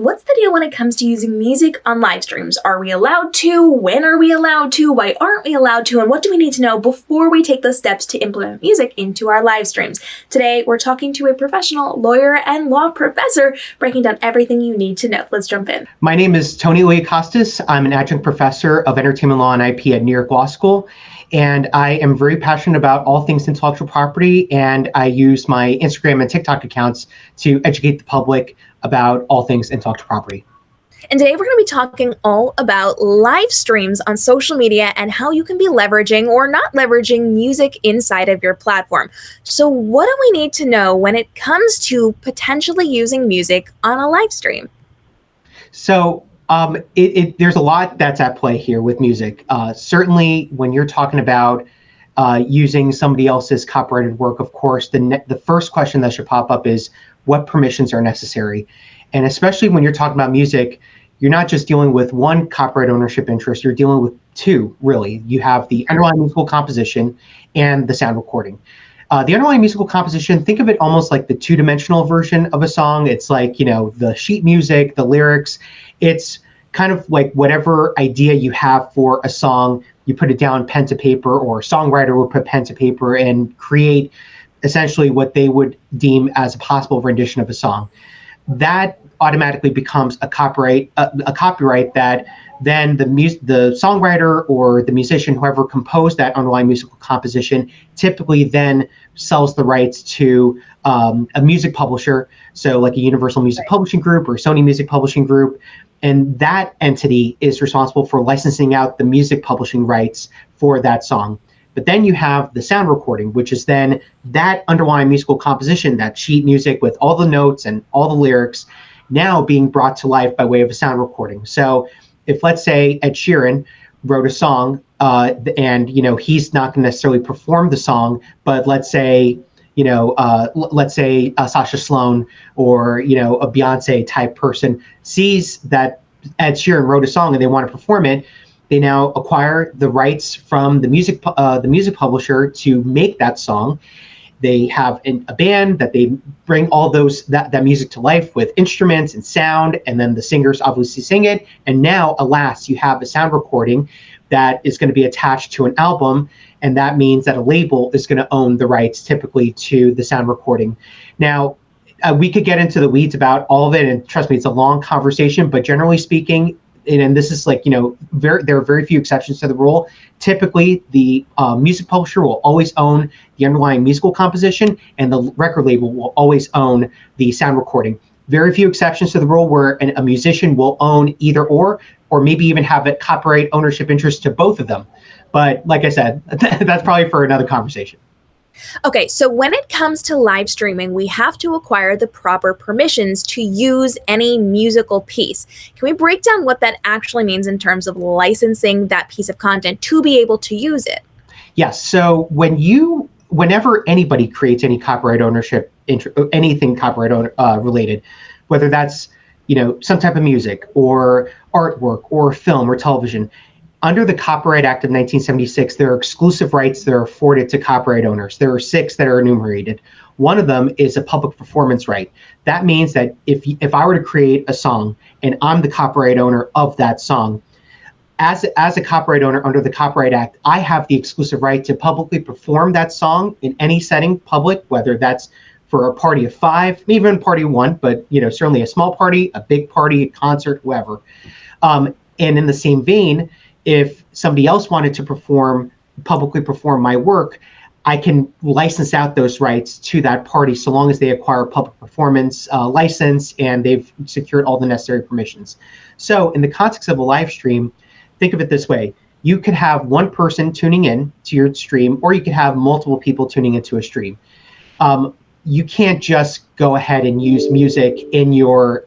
What's the deal when it comes to using music on live streams? Are we allowed to? When are we allowed to? Why aren't we allowed to? And what do we need to know before we take those steps to implement music into our live streams? Today, we're talking to a professional lawyer and law professor, breaking down everything you need to know. Let's jump in. My name is Tony Iliakostas. I'm an adjunct professor of entertainment law and IP at New York Law School. And I am very passionate about all things intellectual property, and I use my Instagram and TikTok accounts to educate the public about all things intellectual property. And today we're going to be talking all about live streams on social media and how you can be leveraging or not leveraging music inside of your platform. So what do we need to know when it comes to potentially using music on a live stream? So there's a lot that's at play here with music. Certainly, when you're talking about using somebody else's copyrighted work, of course, the first question that should pop up is what permissions are necessary. And especially when you're talking about music, you're not just dealing with one copyright ownership interest, you're dealing with two, really. You have the underlying musical composition and the sound recording. The underlying musical composition, think of it almost like the two-dimensional version of a song. It's like, the sheet music, the lyrics. It's kind of like whatever idea you have for a song, you put it down pen to paper, or a songwriter would put pen to paper and create essentially what they would deem as a possible rendition of a song. That automatically becomes a copyright that then the songwriter or the musician, whoever composed that underlying musical composition, typically then sells the rights to a music publisher, so like a Universal Music Publishing Group or Sony Music Publishing Group, and that entity is responsible for licensing out the music publishing rights for that song. But then you have the sound recording, which is then that underlying musical composition, that sheet music with all the notes and all the lyrics, now being brought to life by way of a sound recording. So if, let's say, Ed Sheeran wrote a song and he's not going to necessarily perform the song, but let's say Sasha Sloan or a Beyonce type person sees that Ed Sheeran wrote a song and they want to perform it, they now acquire the rights from the music publisher to make that song. They have a band that they bring all that music to life with instruments and sound, and then the singers obviously sing it. And now, alas, you have a sound recording that is going to be attached to an album, and that means that a label is going to own the rights typically to the sound recording. Now, we could get into the weeds about all of it, and trust me, it's a long conversation, but generally speaking, and this is like, there are very few exceptions to the rule. Typically, the music publisher will always own the underlying musical composition, and the record label will always own the sound recording. Very few exceptions to the rule where a musician will own either or maybe even have a copyright ownership interest to both of them. But like I said, that's probably for another conversation. Okay, so when it comes to live streaming, we have to acquire the proper permissions to use any musical piece. Can we break down what that actually means in terms of licensing that piece of content to be able to use it? Yes, so whenever anybody creates any copyright ownership, anything copyright related, whether that's some type of music or artwork or film or television, under the Copyright Act of 1976, there are exclusive rights that are afforded to copyright owners. There are 6 that are enumerated. One of them is a public performance right. That means that if I were to create a song and I'm the copyright owner of that song, as a copyright owner under the Copyright Act, I have the exclusive right to publicly perform that song in any setting, public, whether that's for a party of 5, maybe even party of 1, but certainly a small party, a big party, a concert, whoever. And in the same vein, if somebody else wanted to publicly perform my work, I can license out those rights to that party so long as they acquire a public performance license and they've secured all the necessary permissions. So in the context of a live stream, think of it this way. You could have one person tuning in to your stream, or you could have multiple people tuning into a stream. You can't just go ahead and use music in your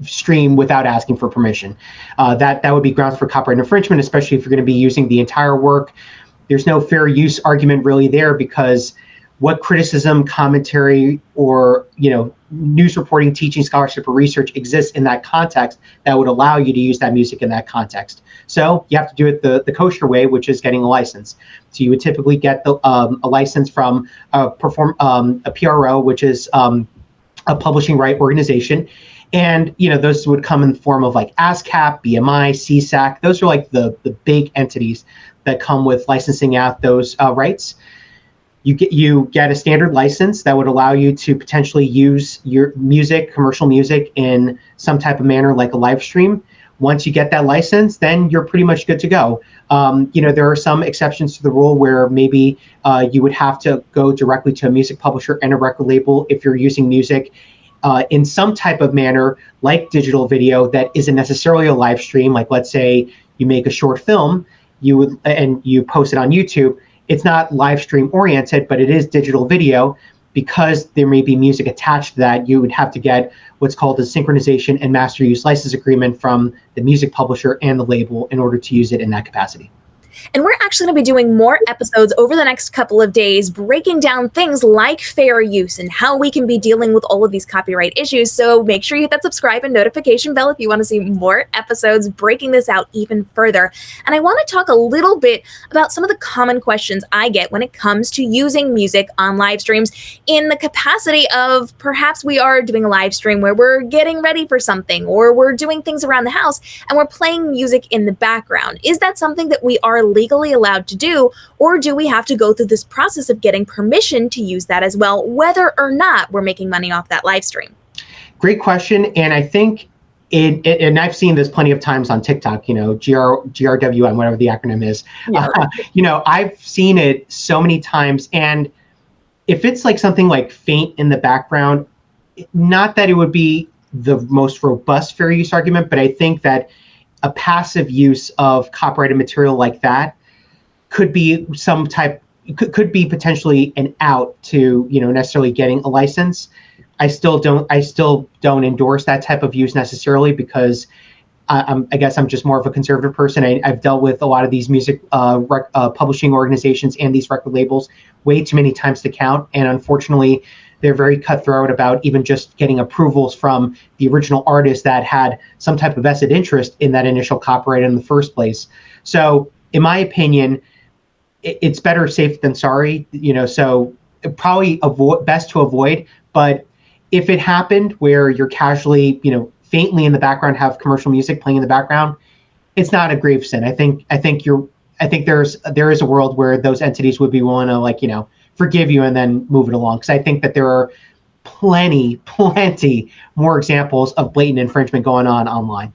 stream without asking for permission. That would be grounds for copyright infringement, especially if you're going to be using the entire work. There's no fair use argument really there, because what criticism, commentary, or news reporting, teaching, scholarship, or research exists in that context that would allow you to use that music in that context. So you have to do it the kosher way, which is getting a license. So you would typically get a license from a PRO, which is a publishing right organization, And, those would come in the form of like ASCAP, BMI, CSAC. Those are like the big entities that come with licensing out those rights. You get a standard license that would allow you to potentially use your music, commercial music, in some type of manner like a live stream. Once you get that license, then you're pretty much good to go. There are some exceptions to the rule where maybe you would have to go directly to a music publisher and a record label if you're using music in some type of manner, like digital video that isn't necessarily a live stream. Like, let's say you make a short film, and you post it on YouTube. It's not live stream oriented, but it is digital video. Because there may be music attached to that, you would have to get what's called a synchronization and master use license agreement from the music publisher and the label in order to use it in that capacity. And we're actually going to be doing more episodes over the next couple of days, breaking down things like fair use and how we can be dealing with all of these copyright issues. So make sure you hit that subscribe and notification bell if you want to see more episodes breaking this out even further. And I want to talk a little bit about some of the common questions I get when it comes to using music on live streams in the capacity of perhaps we are doing a live stream where we're getting ready for something, or we're doing things around the house and we're playing music in the background. Is that something that we are legally allowed to do, or do we have to go through this process of getting permission to use that as well, whether or not we're making money off that live stream? Great question. And I think and I've seen this plenty of times on TikTok, GRWM, whatever the acronym is. Yeah. I've seen it so many times. And if it's like something like faint in the background, not that it would be the most robust fair use argument, but I think that a passive use of copyrighted material like that could be could be potentially an out to, necessarily getting a license. I still don't endorse that type of use necessarily, because I guess I'm just more of a conservative person. I've dealt with a lot of these music publishing organizations and these record labels way too many times to count. And unfortunately, they're very cutthroat about even just getting approvals from the original artist that had some type of vested interest in that initial copyright in the first place. So in my opinion, it's better safe than sorry, so probably best to avoid. But if it happened where you're casually, faintly in the background have commercial music playing in the background, it's not a grave sin. I think there is a world where those entities would be willing to forgive you and then move it along. Because I think that there are plenty more examples of blatant infringement going on online.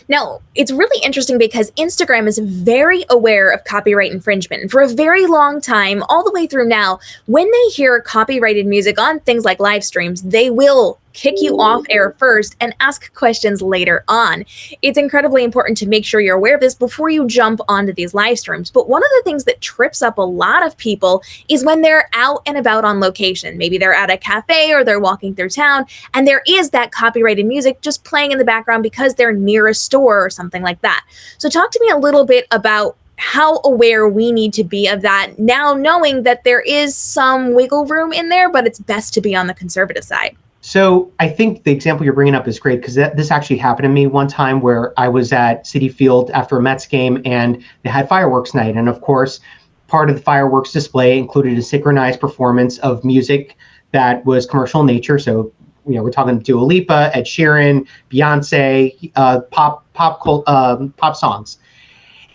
Now, it's really interesting because Instagram is very aware of copyright infringement. And for a very long time, all the way through now, when they hear copyrighted music on things like live streams, they will kick you off air first and ask questions later on. It's incredibly important to make sure you're aware of this before you jump onto these live streams. But one of the things that trips up a lot of people is when they're out and about on location. Maybe they're at a cafe or they're walking through town, and there is that copyrighted music just playing in the background because they're near a store or something like that. So talk to me a little bit about how aware we need to be of that now, knowing that there is some wiggle room in there, but it's best to be on the conservative side. So I think the example you're bringing up is great, because this actually happened to me one time where I was at Citi Field after a Mets game and they had fireworks night. And of course, part of the fireworks display included a synchronized performance of music that was commercial in nature. So, we're talking Dua Lipa, Ed Sheeran, Beyonce, pop songs.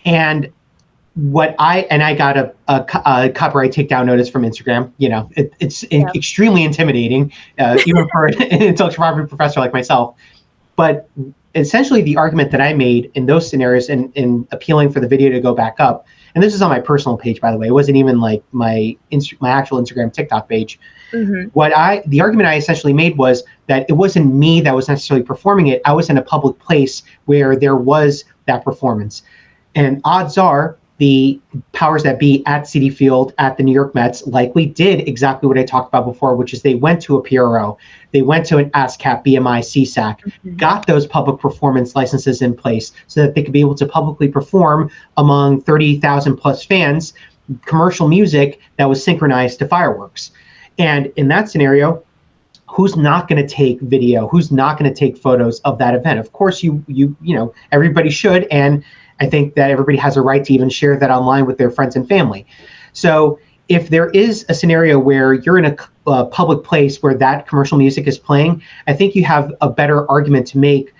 And I got a copyright takedown notice from Instagram. It's extremely intimidating, even for an intellectual property professor like myself. But essentially, the argument that I made in those scenarios in appealing for the video to go back up, and this is on my personal page, by the way, it wasn't even like my actual Instagram TikTok page. Mm-hmm. The argument I essentially made was that it wasn't me that was necessarily performing it. I was in a public place where there was that performance, and odds are the powers that be at Citi Field at the New York Mets likely did exactly what I talked about before, which is they went to a PRO, they went to an ASCAP, BMI, CSAC, mm-hmm. got those public performance licenses in place so that they could be able to publicly perform among 30,000 plus fans commercial music that was synchronized to fireworks. And in that scenario, who's not going to take video? Who's not going to take photos of that event? Of course, everybody should, and I think that everybody has a right to even share that online with their friends and family. So if there is a scenario where you're in a public place where that commercial music is playing, I think you have a better argument to make,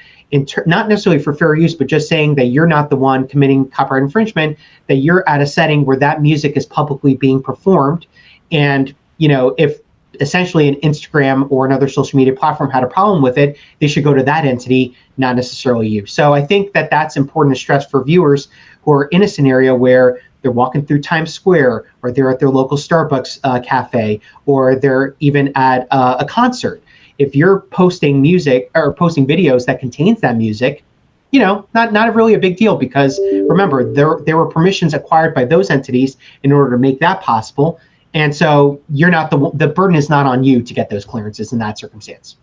not necessarily for fair use, but just saying that you're not the one committing copyright infringement, that you're at a setting where that music is publicly being performed. And, if essentially an Instagram or another social media platform had a problem with it, they should go to that entity, not necessarily you. So I think that that's important to stress for viewers who are in a scenario where they're walking through Times Square, or they're at their local Starbucks cafe, or they're even at a concert. If you're posting music or posting videos that contains that music, not really a big deal, because remember, there were permissions acquired by those entities in order to make that possible. And so you're not the burden is not on you to get those clearances in that circumstance.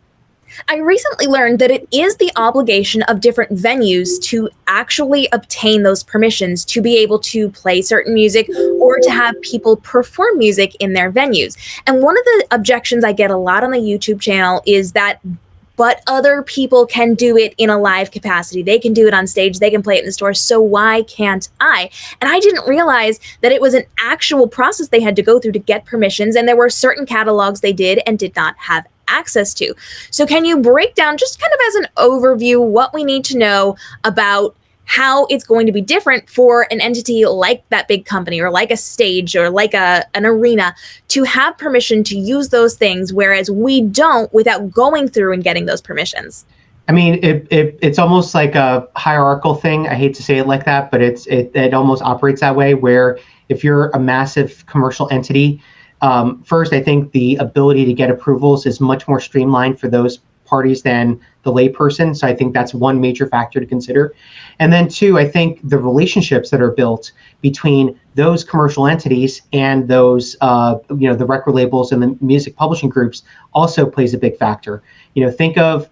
I recently learned that it is the obligation of different venues to actually obtain those permissions to be able to play certain music or to have people perform music in their venues. And one of the objections I get a lot on the YouTube channel is that, but other people can do it in a live capacity. They can do it on stage. They can play it in the store. So why can't I? And I didn't realize that it was an actual process they had to go through to get permissions. And there were certain catalogs they did and did not have access to. So can you break down, just kind of as an overview, what we need to know about how it's going to be different for an entity like that big company, or like a stage, or like an arena, to have permission to use those things, whereas we don't without going through and getting those permissions? I mean, it's almost like a hierarchical thing. I hate to say it like that, but it almost operates that way, where if you're a massive commercial entity, first, I think the ability to get approvals is much more streamlined for those parties than the layperson. So I think that's one major factor to consider. And then two, I think the relationships that are built between those commercial entities and those, the record labels and the music publishing groups also plays a big factor. Think of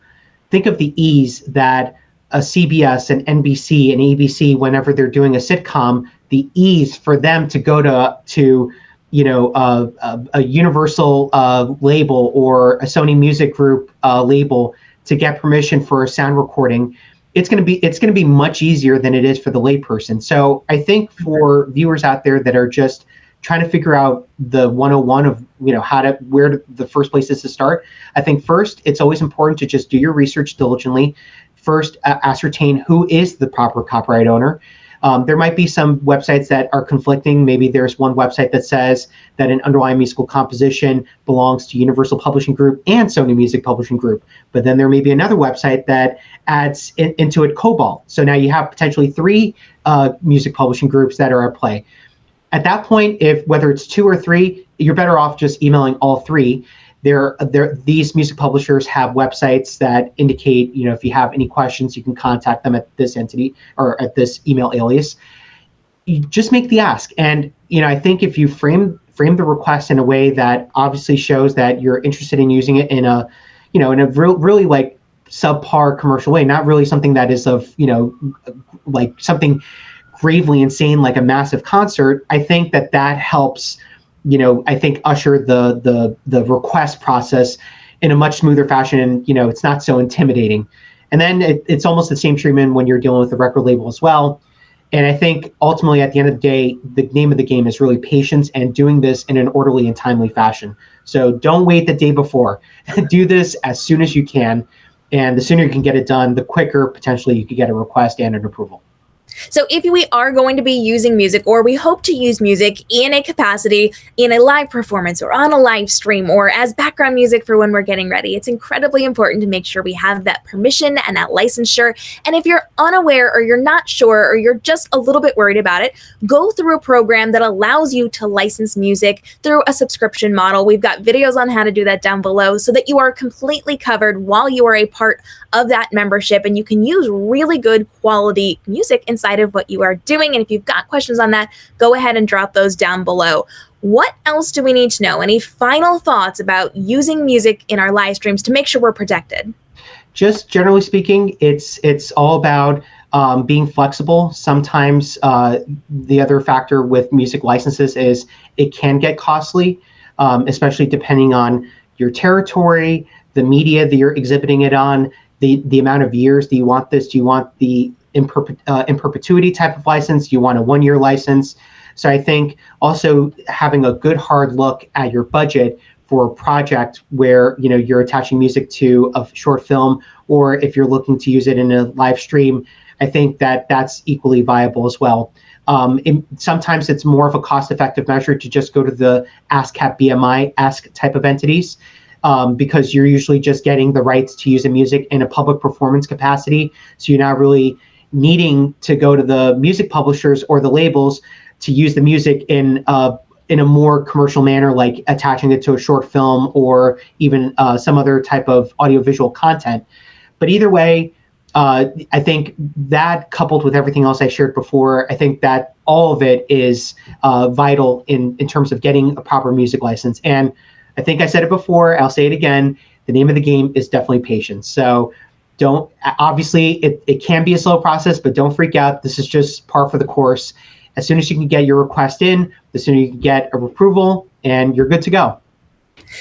the ease that a CBS, an NBC, an ABC, whenever they're doing a sitcom, the ease for them to go to a Universal label or a Sony Music Group label to get permission for a sound recording. It's going to be much easier than it is for the layperson. So I think for viewers out there that are just trying to figure out the 101 of where the first place is to start, I think first it's always important to just do your research diligently. First, ascertain who is the proper copyright owner. There might be some websites that are conflicting. Maybe there's one website that says that an underlying musical composition belongs to Universal Publishing Group and Sony Music Publishing Group. But then there may be another website that adds into it Cobalt. So now you have potentially three music publishing groups that are at play. At that point, whether it's two or three, you're better off just emailing all three. These music publishers have websites that indicate, if you have any questions, you can contact them at this entity or at this email alias. You just make the ask. And, I think if you frame the request in a way that obviously shows that you're interested in using it in a really like subpar commercial way, not really something that is of, like something gravely insane, like a massive concert, I think that helps, I think usher the request process in a much smoother fashion, and it's not so intimidating. And then it's almost the same treatment when you're dealing with the record label as well. And I think ultimately at the end of the day, the name of the game is really patience and doing this in an orderly and timely fashion. So don't wait the day before. Do this as soon as you can, and the sooner you can get it done, the quicker potentially you could get a request and an approval. So if we are going to be using music, or we hope to use music in a capacity, in a live performance or on a live stream, or as background music for when we're getting ready, it's incredibly important to make sure we have that permission and that licensure. And if you're unaware, or you're not sure, or you're just a little bit worried about it, go through a program that allows you to license music through a subscription model. We've got videos on how to do that down below, so that you are completely covered while you are a part of that membership, and you can use really good quality music inside of what you are doing. And if you've got questions on that, go ahead and drop those down below. What else do we need to know? Any final thoughts about using music in our live streams to make sure we're protected? Just generally speaking, it's all about being flexible. Sometimes the other factor with music licenses is it can get costly, especially depending on your territory, the media that you're exhibiting it on, the amount of years. Do you want this? Do you want the in perpetuity type of license? Do you want a 1-year license? So I think also having a good hard look at your budget for a project where you're attaching music to a short film, or if you're looking to use it in a live stream, I think that that's equally viable as well. Sometimes it's more of a cost-effective measure to just go to the ASCAP BMI ask type of entities, because you're usually just getting the rights to use the music in a public performance capacity. So you're not really needing to go to the music publishers or the labels to use the music in a more commercial manner, like attaching it to a short film or even some other type of audiovisual content. But either way, I think that, coupled with everything else I shared before, I think that all of it is vital in terms of getting a proper music license. And I think I said it before, I'll say it again, the name of the game is definitely patience. So obviously it can be a slow process, but don't freak out. This is just par for the course. As soon as you can get your request in, the sooner you can get a approval, and you're good to go.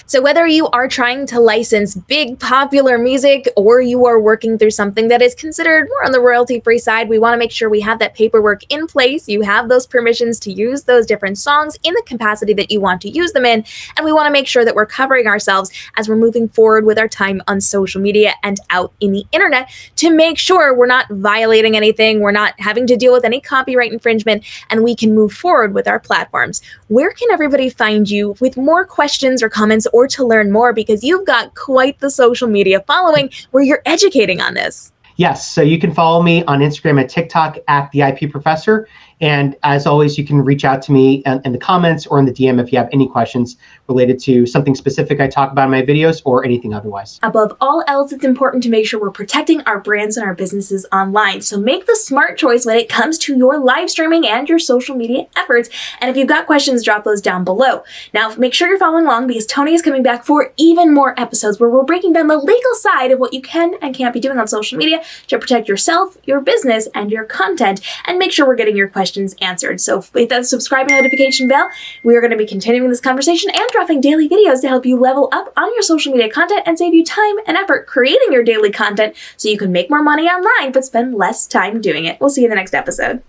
So whether you are trying to license big popular music or you are working through something that is considered more on the royalty-free side, we want to make sure we have that paperwork in place. You have those permissions to use those different songs in the capacity that you want to use them in. And we want to make sure that we're covering ourselves as we're moving forward with our time on social media and out in the internet to make sure we're not violating anything, we're not having to deal with any copyright infringement, and we can move forward with our platforms. Where can everybody find you with more questions or comments, or to learn more, because you've got quite the social media following where you're educating on this? Yes, so you can follow me on Instagram and TikTok at the IP Professor. And as always, you can reach out to me in the comments or in the DM if you have any questions related to something specific I talk about in my videos or anything otherwise. Above all else, it's important to make sure we're protecting our brands and our businesses online. So make the smart choice when it comes to your live streaming and your social media efforts. And if you've got questions, drop those down below. Now, make sure you're following along, because Tony is coming back for even more episodes where we're breaking down the legal side of what you can and can't be doing on social media to protect yourself, your business, and your content, and make sure we're getting your questions answered. So hit that subscribe and notification bell. We are going to be continuing this conversation and dropping daily videos to help you level up on your social media content and save you time and effort creating your daily content so you can make more money online but spend less time doing it. We'll see you in the next episode.